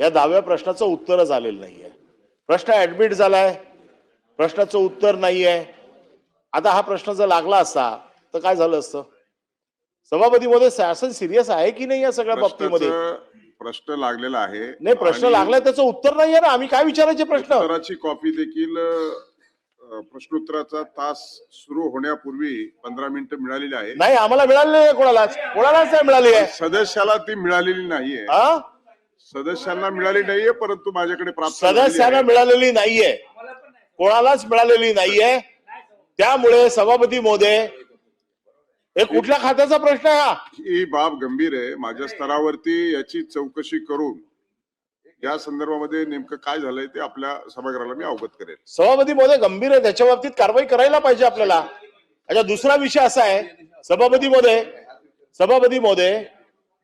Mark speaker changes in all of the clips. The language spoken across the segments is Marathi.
Speaker 1: या 10व्या प्रश्नाचं उत्तरच आलेलं नाहीये. प्रश्न ऍडमिट झालाय, प्रश्नाचं उत्तर नाहीये. आता हा प्रश्न जर लागला असता तर काय झालं असतं? सभापती महोदय, शासन सिरियस आहे की नाही या सगळ्या बाबतीमध्ये?
Speaker 2: प्रश्न लागलेला आहे.
Speaker 1: नाही, प्रश्न लागलाय त्याचं उत्तर नाहीये ना. आम्ही काय विचारायचे प्रश्न?
Speaker 2: उत्तराची कॉपी देखील प्रश्नोत्तराचा तास सुरू होण्यापूर्वी 15 मिनिटं मिळालेली आहे.
Speaker 1: नाही, आम्हाला मिळाली नाही, कोणालाच नाही मिळाली आहे.
Speaker 2: सदस्याला ती मिळालेली नाहीये. सदस्यांना मिळाली नाहीये, परंतु माझ्याकडे प्राप्त
Speaker 1: सदस्यांना मिळालेली नाहीये, कोणालाच मिळालेली नाहीये. त्यामुळे सभापती महोदय, हे कुठल्या खात्याचा प्रश्न आहे हा?
Speaker 2: ही बाब गंभीर आहे. माझ्या स्तरावरती याची चौकशी करून या संदर्भामध्ये नेमकं काय झालंय ते आपल्या सभागृहाला मी अवगत करेल.
Speaker 1: सभापती महोदय, गंभीर आहे, त्याच्या बाबतीत कारवाई करायला पाहिजे आपल्याला. अच्छा, दुसरा विषय असा आहे सभापती महोदय,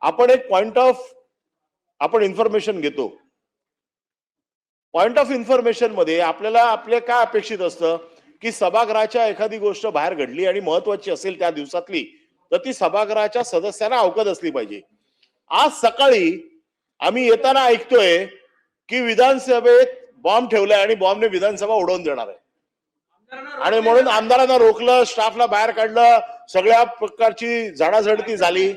Speaker 1: आपण एक आपण इन्फॉर्मेशन घेतो. पॉइंट ऑफ इन्फॉर्मेशन मध्ये आपल्याला आपले काय अपेक्षित असतं की सभागृहाच्या एखादी गोष्ट बाहेर घडली आणि महत्वाची असेल त्या दिवसातली, तर ती सभागृहाच्या सदस्यांना अवगत असली पाहिजे. आज सकाळी आम्ही येताना ऐकतोय की विधानसभेत बॉम्ब ठेवलाय आणि बॉम्बने विधानसभा उडवून देणार आहे, आणि म्हणून आमदारांना रोखलं, स्टाफला बाहेर काढलं, सगळ्या प्रकारची झाडाझडती झाली.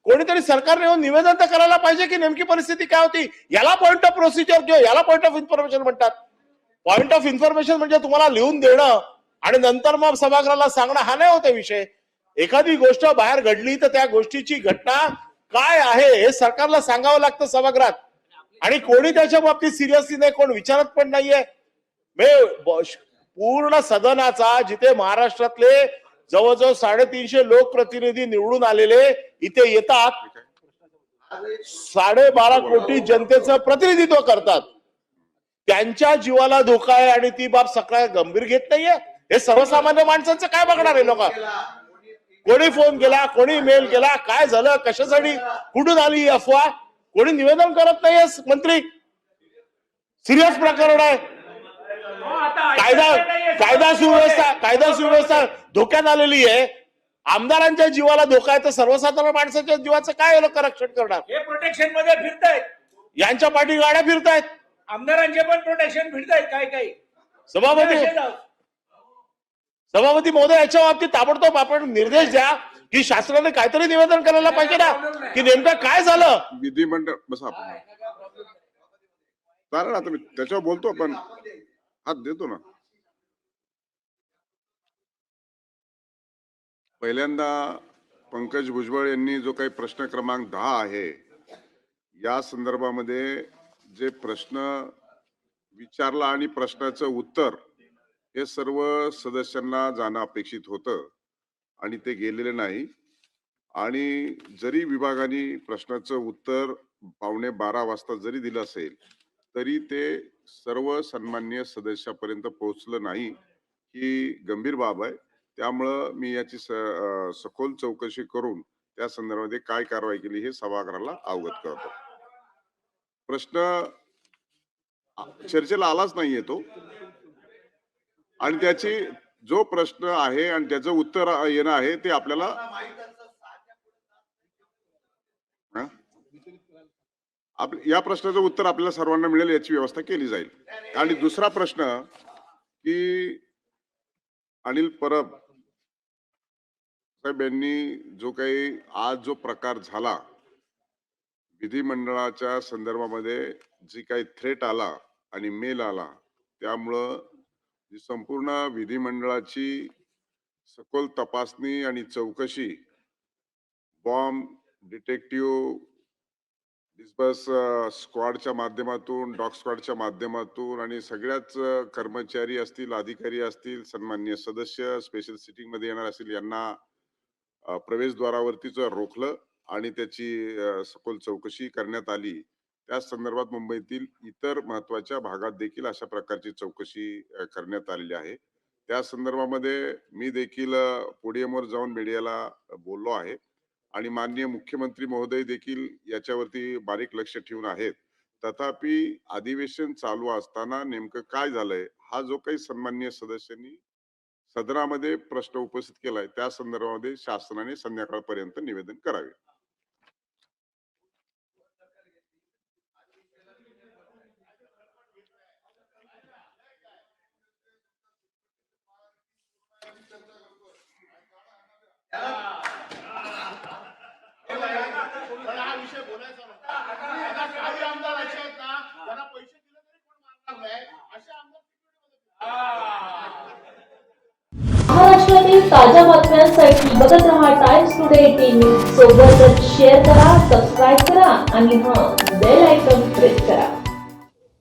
Speaker 1: कोणीतरी सरकारने येऊन निवेदन तर करायला पाहिजे की नेमकी परिस्थिती काय होती. याला पॉइंट ऑफ प्रोसिजर किंवा याला पॉइंट ऑफ इन्फॉर्मेशन म्हणतात. पॉइंट ऑफ इन्फॉर्मेशन म्हणजे तुम्हाला लिहून देणं आणि नंतर मग सभागृहाला सांगणं, हा नाही होता विषय. एखादी गोष्ट बाहेर घडली तर त्या गोष्टीची घटना काय आहे हे सरकारला सांगावं लागतं सभागृहात, आणि कोणी त्याच्या बाबतीत सिरियसली नाही, कोण विचारत पण नाहीये. पूर्ण सदनाचा, जिथे महाराष्ट्रातले जवळजवळ 350 लोकप्रतिनिधी निवडून आलेले इथे येतात, 12.5 कोटी जनतेचं प्रतिनिधित्व करतात, त्यांच्या जीवाला धोका आहे आणि ती बाब सगळ्या गंभीर घेत नाहीये. हे सर्वसामान्य माणसांचं काय बघणार आहे लोक? कोणी फोन केला, कोणी मेल केला, काय झालं, कशासाठी, कुठून आली ही अफवा, कोणी निवेदन करत नाहीये. मंत्री, सिरियस प्रकरण आहे. कायदा सुव्यवस्था धोक्यात आलेली आहे. आमदारांच्या जीवाला धोका आहे तर सर्वसाधारण माणसाच्या जीवाचं काय लोक रक्षण करणार?
Speaker 3: हे प्रोटेक्शन मध्ये फिरतायत,
Speaker 1: यांच्या पाठी गाड्या फिरतायत,
Speaker 3: आमदारांचे पण प्रोटेक्शन फिरतायत काही.
Speaker 1: सभापती महोदय, याच्या बाबतीत ताबडतोब आपण निर्देश द्या की शासनाने काहीतरी निवेदन करायला पाहिजे ना की नेमकं काय झालं.
Speaker 2: विधिमंडळ बसा आपण कारण आता मी त्याच्यावर बोलतो, पण हात देतो ना. पहिल्यांदा पंकज भुजबळ यांनी जो काही प्रश्न क्रमांक 10 आहे या संदर्भामध्ये जे प्रश्न विचारला आणि प्रश्नाचं उत्तर हे सर्व सदस्यांना जाणं अपेक्षित होतं आणि ते गेलेले नाही. आणि जरी विभागाने प्रश्नाचं उत्तर 11:15 वाजता जरी दिलं असेल तरी ते सर्व सन्माननीय सदस्यापर्यंत पोहोचलं नाही, ही गंभीर बाब आहे. त्यामुळं मी याची सखोल चौकशी करून त्या संदर्भामध्ये काय कारवाई केली हे सभागृहाला अवगत करतो. प्रश्न चर्चेला आलाच नाहीये तो, आणि त्याची जो प्रश्न आहे आणि त्याचं उत्तर येणं आहे ते आपल्याला या प्रश्नाचं उत्तर आपल्याला सर्वांना मिळेल याची व्यवस्था केली जाईल. आणि दुसरा प्रश्न की अनिल परब साहेब यांनी जो काही आज जो प्रकार झाला विधिमंडळाच्या संदर्भामध्ये, जी काही थ्रेट आला आणि मेल आला, त्यामुळं जी संपूर्ण विधिमंडळाची सखोल तपासणी आणि चौकशी बॉम्ब डिटेक्टिव्ह डिस्बर्स स्क्वॉडच्या माध्यमातून, डॉग स्क्वॉडच्या माध्यमातून आणि सगळ्याच कर्मचारी असतील, अधिकारी असतील, सन्माननीय सदस्य स्पेशल सिटिंग मध्ये येणार असतील, यांना प्रवेशद्वारावरतीच रोखलं आणि त्याची सखोल चौकशी करण्यात आली. त्या संदर्भात मुंबईतील इतर महत्वाच्या भागात देखील अशा प्रकारची चौकशी करण्यात आलेली आहे. त्या संदर्भामध्ये मी देखील पोडियमवर जाऊन मीडियाला बोललो आहे आणि माननीय मुख्यमंत्री महोदय देखील याच्यावरती बारीक लक्ष ठेवून आहेत. तथापि अधिवेशन चालू असताना नेमकं काय झालंय हा जो काही सन्माननीय सदस्यांनी सदनामध्ये प्रश्न उपस्थित केलाय त्या संदर्भामध्ये शासनाने संध्याकाळपर्यंत निवेदन करावे.
Speaker 1: पण हा विषय बोलायचा नव्हता. आता काही आमदार असे आहेत ना त्यांना पैसे दिले तरी कोण मारणार नाही असे आमदार
Speaker 4: महाराष्ट्रातील ताज्या बातम्यांसाठी बघत रहा टाइम्स टुडे टीव्ही. सोबतच शेअर करा, सबस्क्राईब करा आणि बेल आयकॉन प्रेस करा.